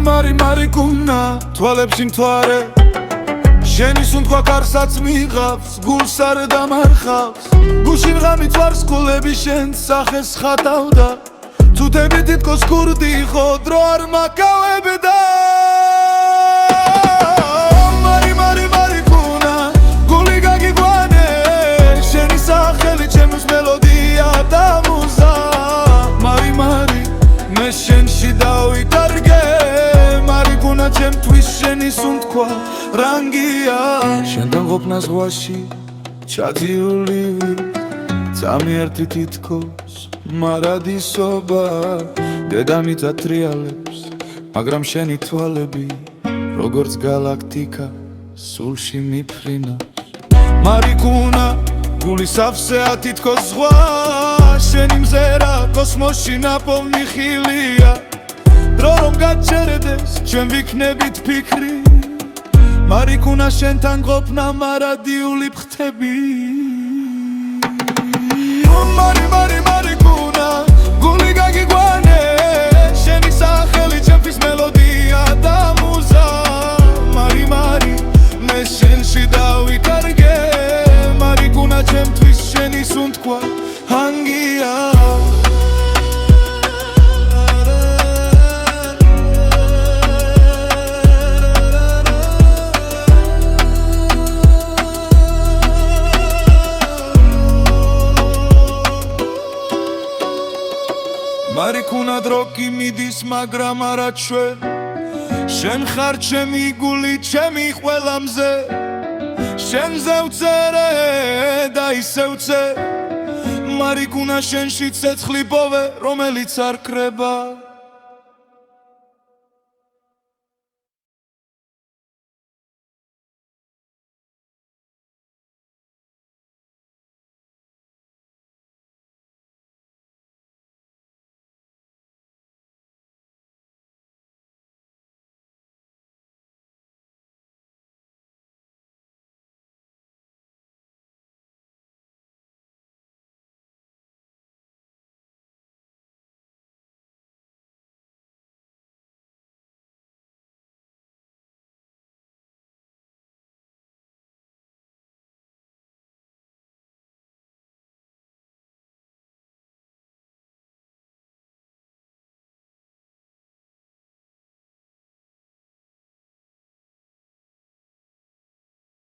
მარიკუნა თვალებში მთვარე შენი სუნთქვა კარსაც მიღავს გულს არ დამარხავს გუში ღამით ვარსკვლები შენ სახეს ხატავდა თუთები თითქოს ქურდი ხო დრო არ მაკავებდა მარიკუნა გული გაგიგვანე შენი სახელი ჩემს მელოდია და მუზა მარი მე შენში დავიკარგე მარიკუნა ჩემთვის შენი სუნთქვა რანგია შენთან ყოფნა ზღვაში ჩადიული წამიერთი თითქოს მარადისობა დედამიწა ტრიალებს მაგრამ შენი თვალები როგორც გალაქტიკა სულში მიფრინავს მარიკუნა გული სავსეა თითქოს ზღვა შენი მზერა კოსმოსში ნაპოვნი ხილია დრო რომ გაჩერდეს ჩვენ ვიქნებით ფიქრი მარიკუნა შენთან ყოფნა მარადიული ფხთები მარიკუნა გული გაგიგვანე შენი სახელი ჩემთვის მელოდია და მუზა მარი მე შენში დავიკარგე მარიკუნა ჩემთვის შენი სუნთქვა ჰანგია მარიკუნა დრო კი მიდის მაგრამ არა ჩვენ შენ ხარ ჩემი გული ჩემი ყველა მზე შენზე ვწერე და ისე ვწერ მარიკუნა შენში ცეცხლი პოვე რომელიც არ კრება